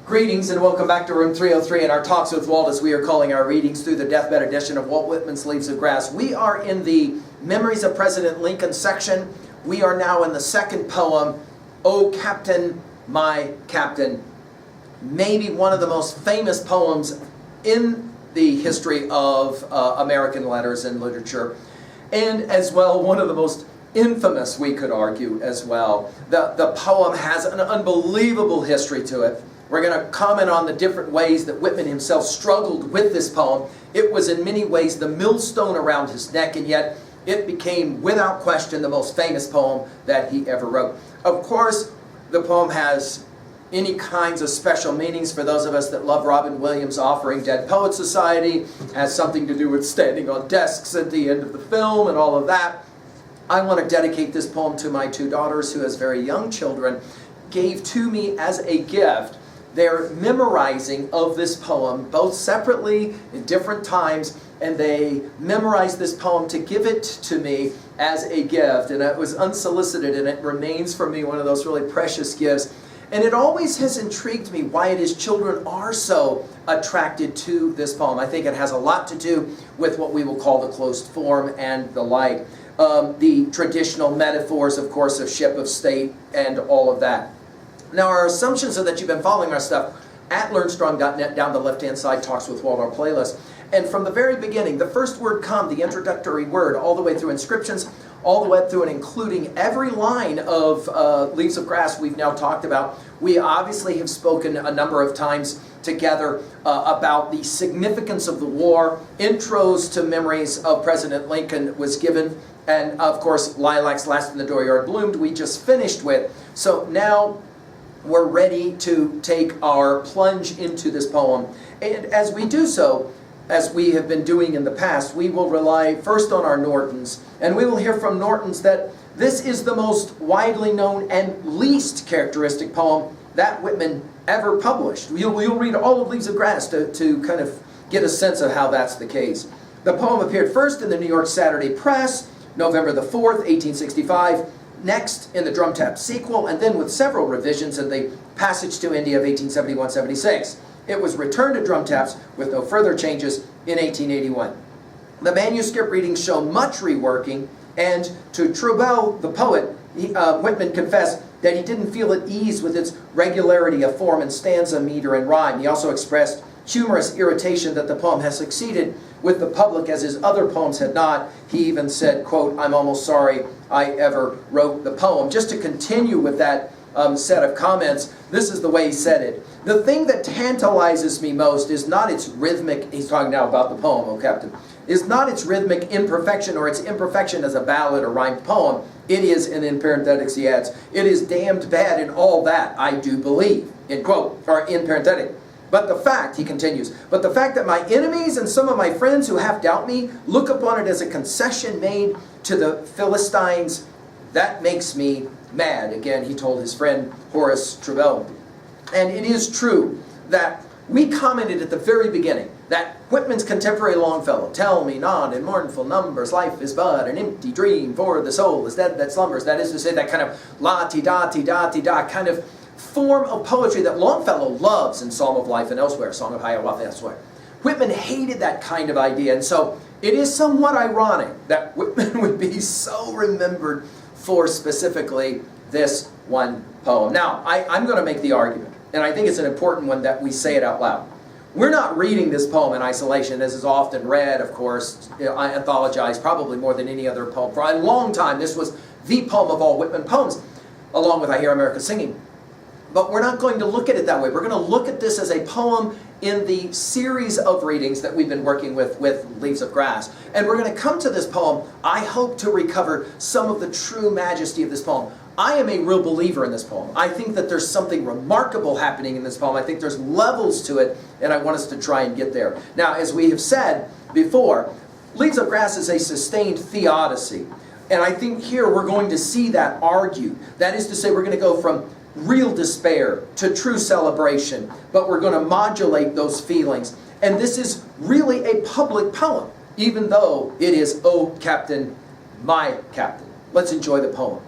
Greetings and welcome back to Room 303 and our Talks with Walt, as we are calling our readings through the deathbed edition of Walt Whitman's Leaves of Grass. We are in the Memories of President Lincoln section. We are now in the second poem, "O Captain, My Captain." Maybe one of the most famous poems in the history of American letters and literature, and as well one of the most infamous, we could argue, as well. The poem has an unbelievable history to it. We're going to comment on the different ways that Whitman himself struggled with this poem. It was in many ways the millstone around his neck, and yet it became, without question, the most famous poem that he ever wrote. Of course, the poem has any kinds of special meanings for those of us that love Robin Williams' Offering Dead Poets Society. It has something to do with standing on desks at the end of the film and all of that. I want to dedicate this poem to my two daughters, who as very young children gave to me as a gift their memorizing of this poem, both separately in different times, and they memorized this poem to give it to me as a gift, and it was unsolicited, and it remains for me one of those really precious gifts. And it always has intrigued me why it is children are so attracted to this poem. I think it has a lot to do with what we will call the closed form and the like. The traditional metaphors, of course, of ship of state and all of that. Now, our assumptions are that you've been following our stuff at learnstrong.net, down the left-hand side, Talks with Walt, our playlist. And from the very beginning, the first word come, the introductory word, all the way through inscriptions, all the way through and including every line of Leaves of Grass we've now talked about. We obviously have spoken a number of times together about the significance of the war. Intros to Memories of President Lincoln was given. And, of course, Lilacs Last in the Dooryard Bloomed, we just finished with. So now we're ready to take our plunge into this poem. And as we do so, as we have been doing in the past, we will rely first on our Nortons. And we will hear from Nortons that this is the most widely known and least characteristic poem that Whitman ever published. You'll read all of Leaves of Grass to kind of get a sense of how that's the case. The poem appeared first in the New York Saturday Press, November the 4th, 1865. Next in the Drum Tap sequel, and then with several revisions in the Passage to India of 1871-76. It was returned to Drum Taps with no further changes in 1881. The manuscript readings show much reworking, and to Trubel, the poet, Whitman confessed that he didn't feel at ease with its regularity of form and stanza, meter, and rhyme. He also expressed humorous irritation that the poem has succeeded with the public as his other poems had not. He even said, quote, "I'm almost sorry I ever wrote the poem." Just to continue with that set of comments, this is the way he said it. "The thing that tantalizes me most is not its rhythmic," he's talking now about the poem, "O Captain, is not its rhythmic imperfection or its imperfection as a ballad or rhymed poem. It is," and in parenthetics he adds, "it is damned bad in all that I do believe," in quote, or in parenthetic. "But the fact," he continues, "but the fact that my enemies and some of my friends who half doubt me look upon it as a concession made to the Philistines, that makes me mad." Again, he told his friend Horace Trubel. And it is true that we commented at the very beginning that Whitman's contemporary Longfellow, "Tell me not in mournful numbers, life is but an empty dream, for the soul is dead that slumbers." That is to say, that kind of la-ti-da-ti-da-ti-da kind of form of poetry that Longfellow loves in Psalm of Life and elsewhere, Song of Hiawatha elsewhere. Whitman hated that kind of idea, and so it is somewhat ironic that Whitman would be so remembered for specifically this one poem. Now, I'm going to make the argument, and I think it's an important one that we say it out loud. We're not reading this poem in isolation. This is often read, of course, anthologized probably more than any other poem. For a long time, this was the poem of all Whitman poems, along with I Hear America Singing. But we're not going to look at it that way. We're going to look at this as a poem in the series of readings that we've been working with Leaves of Grass. And we're going to come to this poem, I hope, to recover some of the true majesty of this poem. I am a real believer in this poem. I think that there's something remarkable happening in this poem. I think there's levels to it, and I want us to try and get there. Now, as we have said before, Leaves of Grass is a sustained theodicy. And I think here we're going to see that argued. That is to say, we're going to go from real despair to true celebration, but we're going to modulate those feelings. And this is really a public poem, even though it is, "O Captain, My Captain." Let's enjoy the poem.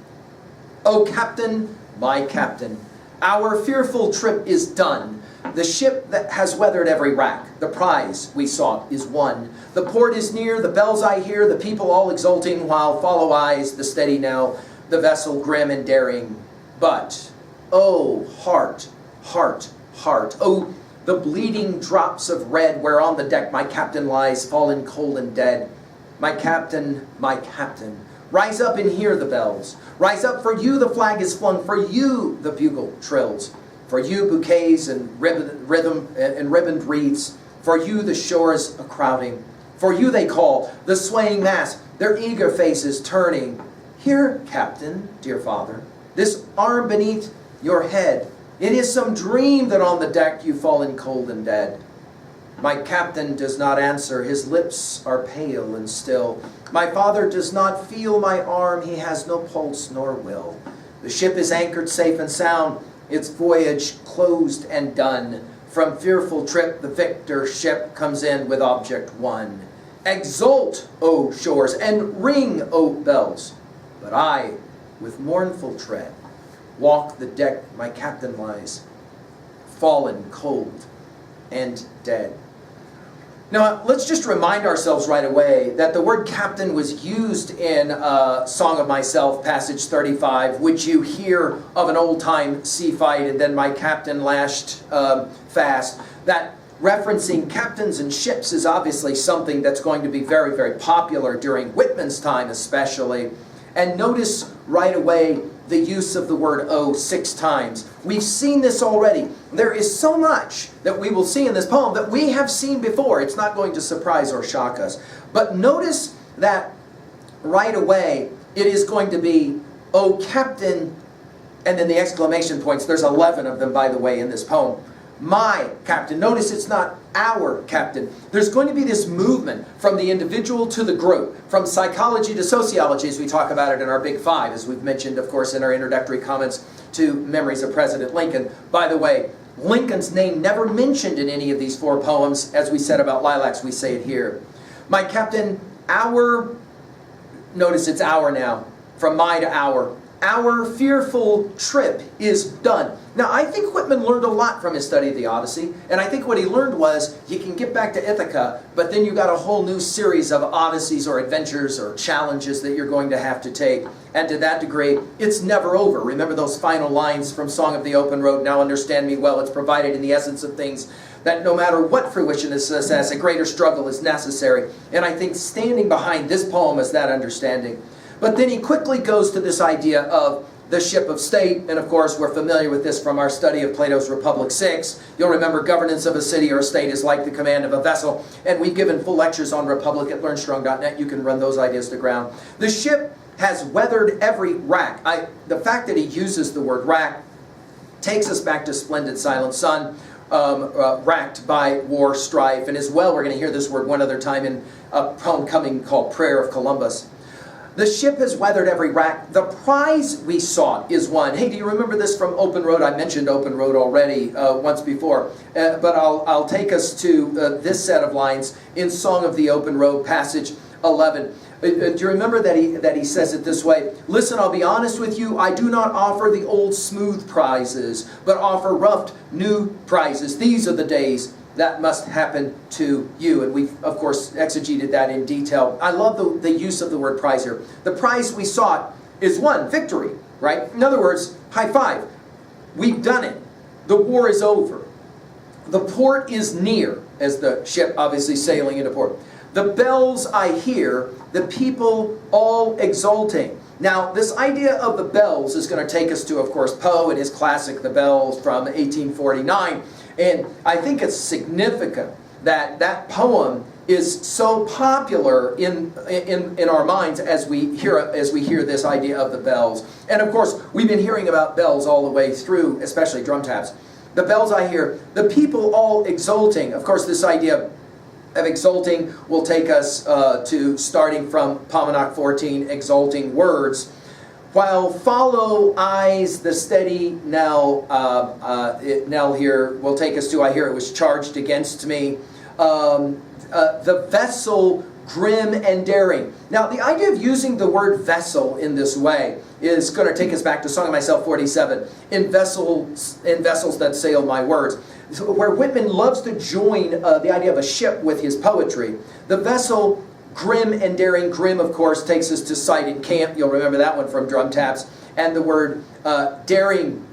"O Captain, my Captain, Our fearful trip is done. The ship that has weathered every rack, the prize we sought is won. The port is near, the bells I hear, the people all exulting, while follow eyes the steady now, the vessel grim and daring. But, oh, heart, heart, heart, oh, the bleeding drops of red where on the deck my captain lies, fallen cold and dead. My captain, rise up and hear the bells. Rise up, for you the flag is flung, for you the bugle trills. For you bouquets and ribboned wreaths, for you the shores a-crowding. For you they call, the swaying mass, their eager faces turning. Here, captain, dear father, this arm beneath your head, it is some dream that on the deck you've fallen cold and dead. My captain does not answer, his lips are pale and still. My father does not feel my arm, he has no pulse nor will. The ship is anchored safe and sound, its voyage closed and done. From fearful trip the victor ship comes in with object won. Exult, O shores, and ring, O bells. But I, with mournful tread, walk the deck my captain lies, fallen cold and dead. Now, let's just remind ourselves right away that the word captain was used in Song of Myself, passage 35, which you hear of an old-time sea fight, and then my captain lashed fast. That referencing captains and ships is obviously something that's going to be very, very popular during Whitman's time especially. And notice right away the use of the word "oh" 6 times. We've seen this already. There is so much that we will see in this poem that we have seen before. It's not going to surprise or shock us. But notice that right away it is going to be, "Oh, captain," and then the exclamation points. There's 11 of them, by the way, in this poem. My captain. Notice it's not our captain. There's going to be this movement from the individual to the group, from psychology to sociology, as we talk about it in our Big Five, as we've mentioned, of course, in our introductory comments to Memories of President Lincoln. By the way, Lincoln's name never mentioned in any of these 4 poems. As we said about lilacs, we say it here. My captain, our, notice it's our now, from my to our fearful trip is done. Now, I think Whitman learned a lot from his study of the Odyssey, and I think what he learned was you can get back to Ithaca, but then you got a whole new series of odysseys or adventures or challenges that you're going to have to take. And to that degree, it's never over. Remember those final lines from Song of the Open Road, "Now understand me well, it's provided in the essence of things that no matter what fruition is success, a greater struggle is necessary." And I think standing behind this poem is that understanding. But then he quickly goes to this idea of the ship of state, and of course we're familiar with this from our study of Plato's Republic 6. You'll remember governance of a city or a state is like the command of a vessel, and we've given full lectures on Republic at learnstrong.net. You can run those ideas to ground. The ship has weathered every rack. The fact that he uses the word rack takes us back to Splendid Silent Sun, racked by war, strife, and as well we're going to hear this word one other time in a poem coming called Prayer of Columbus. The ship has weathered every rack. The prize we sought is won. Hey, do you remember this from Open Road? I mentioned Open Road already once before. But I'll take us to this set of lines in Song of the Open Road, passage 11. Do you remember that he says it this way? "Listen, I'll be honest with you. I do not offer the old smooth prizes, but offer rough new prizes. These are the days that must happen to you." And we've, of course, exegeted that in detail. I love the use of the word prize here. The prize we sought is won, victory, right? In other words, high five. We've done it. The war is over. The port is near, as the ship obviously sailing into port. The bells I hear, the people all exulting. Now, this idea of the bells is going to take us to, of course, Poe and his classic, The Bells, from 1849. And I think it's significant that that poem is so popular in our minds as we hear this idea of the bells. And of course, we've been hearing about bells all the way through, especially drum taps. The bells I hear, the people all exulting. Of course, this idea of exulting will take us to starting from Pomanak 14, exulting words. While follow eyes the steady knell, knell here will take us to, I hear it was charged against me. The vessel grim and daring. Now, the idea of using the word vessel in this way is going to take us back to Song of Myself 47, in vessels that sail my words, where Whitman loves to join the idea of a ship with his poetry. The vessel, grim and daring. Grim, of course, takes us to sight in camp. You'll remember that one from Drum Taps. And the word daring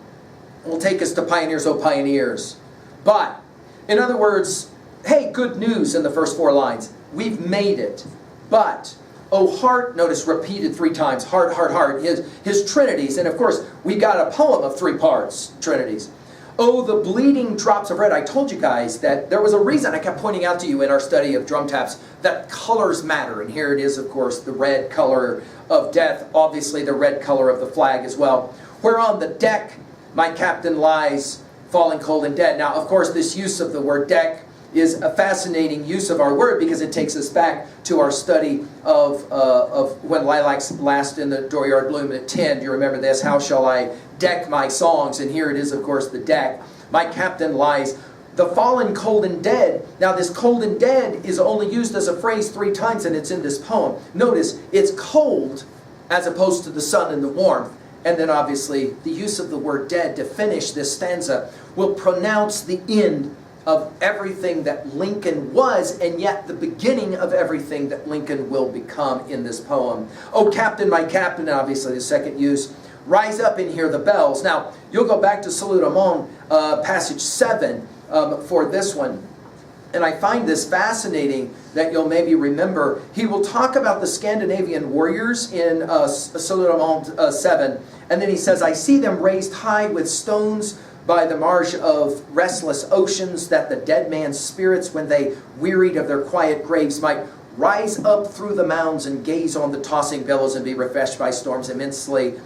will take us to pioneers, oh pioneers. But, in other words, hey, good news in the first 4 lines. We've made it. But, oh heart, notice repeated 3 times. Heart, heart, heart. His trinities. And of course, we got a poem of 3 parts, trinities. Oh, the bleeding drops of red. I told you guys that there was a reason I kept pointing out to you in our study of drum taps that colors matter. And here it is, of course, the red color of death. Obviously, the red color of the flag as well. Where on the deck my captain lies, falling cold and dead. Now, of course, this use of the word deck is a fascinating use of our word because it takes us back to our study of when lilacs last in the dooryard bloom at 10. Do you remember this? How shall I deck my songs? And here it is, of course, the deck. My captain lies, the fallen cold and dead. Now, this cold and dead is only used as a phrase 3 times, and it's in this poem. Notice, it's cold as opposed to the sun and the warmth. And then, obviously, the use of the word dead to finish this stanza will pronounce the end of everything that Lincoln was, and yet the beginning of everything that Lincoln will become in this poem. Oh, captain, my captain, obviously the second use. Rise up and hear the bells. Now, you'll go back to Salut Amon, passage 7, for this one. And I find this fascinating that you'll maybe remember. He will talk about the Scandinavian warriors in Salut Amon 7. And then he says, I see them raised high with stones by the marge of restless oceans, that the dead man's spirits, when they wearied of their quiet graves, might rise up through the mounds and gaze on the tossing billows and be refreshed by storms. Immensity,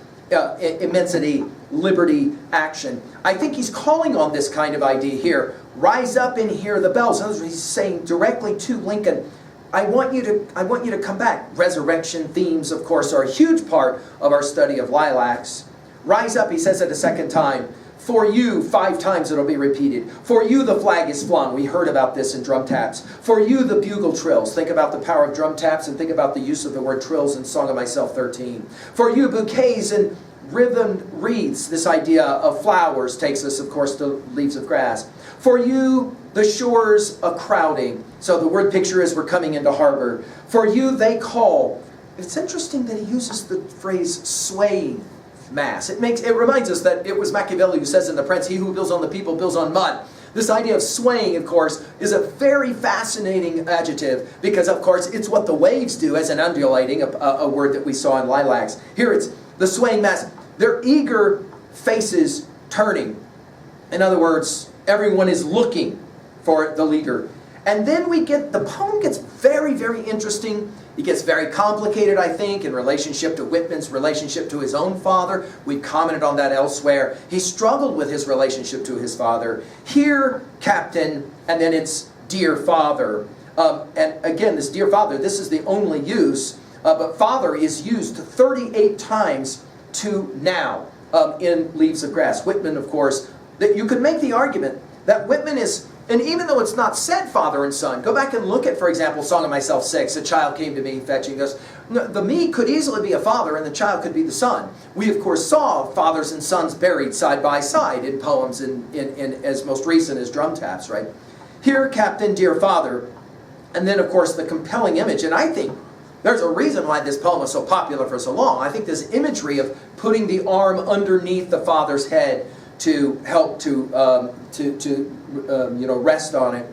liberty, action. I think he's calling on this kind of idea here. Rise up and hear the bells. In other words, he's saying directly to Lincoln, I want you to come back. Resurrection themes, of course, are a huge part of our study of lilacs. Rise up, he says it a second time. For you, 5 times it'll be repeated. For you the flag is flung. We heard about this in drum taps. For you the bugle trills. Think about the power of drum taps and think about the use of the word trills in Song of Myself 13. For you bouquets and rhythmed wreaths. This idea of flowers takes us, of course, to leaves of grass. For you the shores a crowding. So the word picture is we're coming into harbor. For you they call. It's interesting that he uses the phrase swaying mass. It reminds us that it was Machiavelli who says in The Prince, he who builds on the people builds on mud. This idea of swaying, of course, is a very fascinating adjective because, of course, it's what the waves do as an undulating, a word that we saw in lilacs. Here it's the swaying mass. Their eager faces turning. In other words, everyone is looking for the leader. And then the poem gets very, very interesting. It gets very complicated, I think, in relationship to Whitman's relationship to his own father. We've commented on that elsewhere. He struggled with his relationship to his father. Here, captain, and then it's dear father. And again, this dear father, this is the only use, but father is used 38 times to now in Leaves of Grass. Whitman, of course, that you could make the argument that Whitman is... And even though it's not said father and son, go back and look at, for example, Song of Myself 6. A child came to me fetching us. The me could easily be a father and the child could be the son. We, of course, saw fathers and sons buried side by side in poems in as most recent as drum taps, right? Here, captain, dear father. And then, of course, the compelling image. And I think there's a reason why this poem was so popular for so long. I think this imagery of putting the arm underneath the father's head to help to rest on it.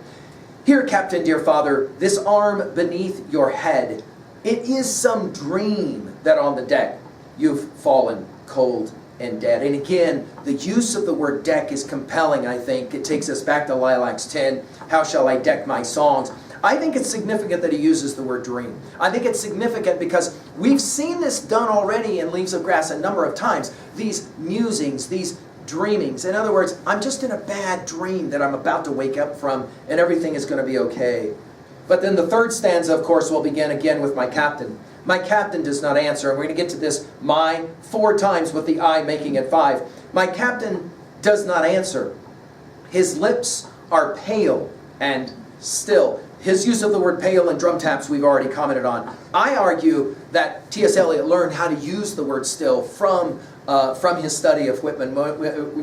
Here, captain, dear father, this arm beneath your head. It is some dream that on the deck you've fallen cold and dead. And again, the use of the word deck is compelling, I think. It takes us back to Lilacs 10. How shall I deck my songs? I think it's significant that he uses the word dream. I think it's significant because we've seen this done already in Leaves of Grass a number of times. These musings, these dreamings. In other words, I'm just in a bad dream that I'm about to wake up from and everything is going to be okay. But then the third stanza, of course, will begin again with my captain. My captain does not answer. And we're going to get to this my 4 times with the I making it 5. My captain does not answer. His lips are pale and still. His use of the word pale and drum taps we've already commented on. I argue that T.S. Eliot learned how to use the word still from his study of Whitman.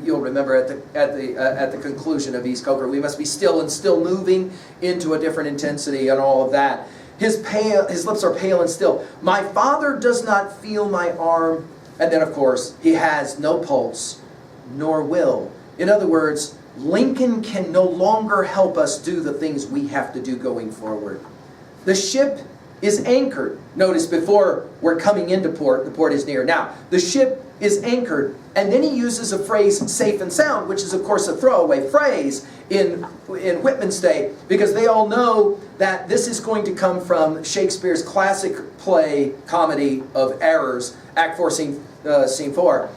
You'll remember at the conclusion of East Coker, we must be still and still moving into a different intensity and all of that. His lips are pale and still. My father does not feel my arm. And then, of course, he has no pulse, nor will. In other words, Lincoln can no longer help us do the things we have to do going forward. The ship is anchored. Notice before we're coming into port, the port is near. Now, the ship is anchored, and then he uses a phrase, safe and sound, which is, of course, a throwaway phrase in Whitman's day, because they all know that this is going to come from Shakespeare's classic play comedy of Errors, Act 4, Scene 4.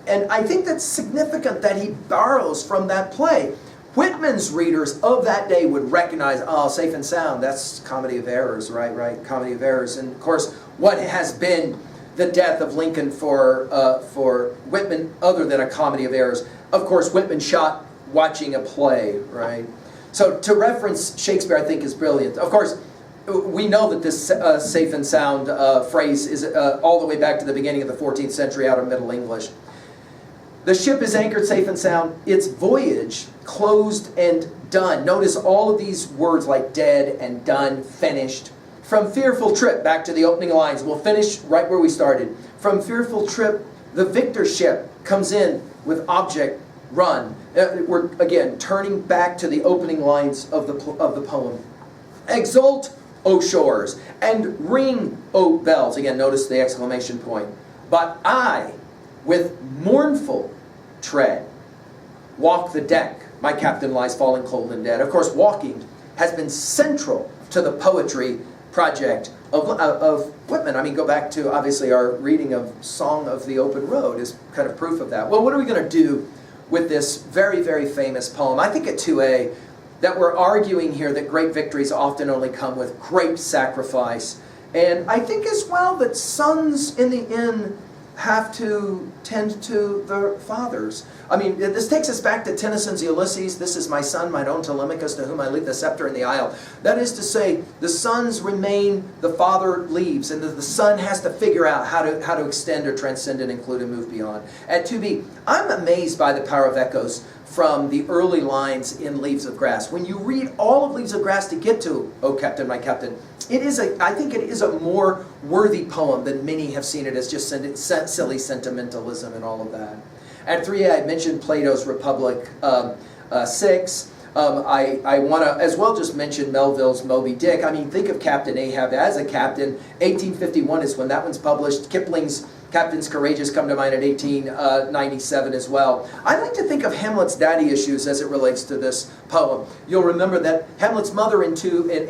And I think that's significant that he borrows from that play. Whitman's readers of that day would recognize, oh, safe and sound, that's Comedy of Errors, right, Comedy of Errors. And of course, what has been the death of Lincoln for Whitman other than a Comedy of Errors? Of course, Whitman shot watching a play, right? So to reference Shakespeare, I think, is brilliant. Of course, we know that this safe and sound phrase is all the way back to the beginning of the 14th century out of Middle English. The ship is anchored safe and sound. Its voyage closed and done. Notice all of these words like dead and done, finished. From fearful trip, back to the opening lines. We'll finish right where we started. From fearful trip, the victor ship comes in with object run. We're, again, turning back to the opening lines of the poem. Exult, O shores, and ring, O bells. Again, notice the exclamation point. But I, with mournful tread, walk the deck. My captain lies falling cold and dead. Of course, walking has been central to the poetry project of Whitman. I mean, go back to, obviously, our reading of Song of the Open Road is kind of proof of that. Well, what are we going to do with this very, very famous poem? I think at 2A that we're arguing here that great victories often only come with great sacrifice. And I think as well that sons in the end have to tend to their fathers. I mean, this takes us back to Tennyson's Ulysses. This is my son, mine own Telemachus, to whom I leave the scepter and the isle. That is to say, the sons remain, the father leaves, and the son has to figure out how to extend or transcend and include and move beyond. At 2B, I'm amazed by the power of echoes from the early lines in Leaves of Grass. When you read all of Leaves of Grass to get to "Oh Captain, My Captain," I think it is a more worthy poem than many have seen it as just silly sentimentalism and all of that. At 3A, I mentioned Plato's Republic 6. I want to as well just mention Melville's Moby Dick. I mean, think of Captain Ahab as a captain. 1851 is when that one's published. Kipling's Captains Courageous come to mind at 1897 as well. I like to think of Hamlet's daddy issues as it relates to this poem. You'll remember that Hamlet's mother in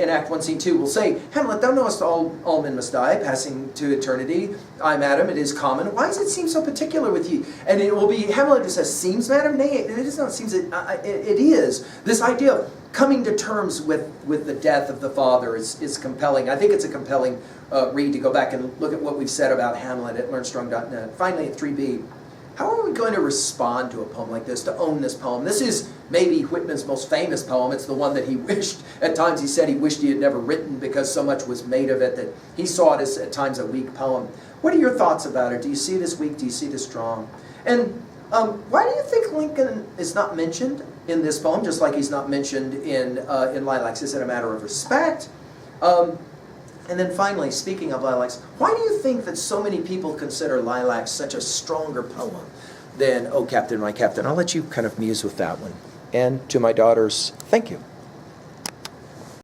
Act 1, Scene 2 will say, "Hamlet, thou knowest all men must die, passing to eternity. I, madam, it is common. Why does it seem so particular with ye?" And it will be Hamlet who says, "Seems, madam? Nay, it is not seems, it is." This idea of coming to terms with the death of the father is compelling. I think it's a compelling read to go back and look at what we've said about Hamlet at learnstrong.net. Finally, at 3B, how are we going to respond to a poem like this, to own this poem? This is maybe Whitman's most famous poem. It's the one that he wished, at times he said he wished he had never written because so much was made of it that he saw it as at times a weak poem. What are your thoughts about it? Do you see it as weak? Do you see it as strong? And why do you think Lincoln is not mentioned in this poem, just like he's not mentioned in Lilacs? Is it a matter of respect? And then finally, speaking of Lilacs, why do you think that so many people consider Lilacs such a stronger poem than "Oh Captain, My Captain"? I'll let you kind of muse with that one. And to my daughters, thank you.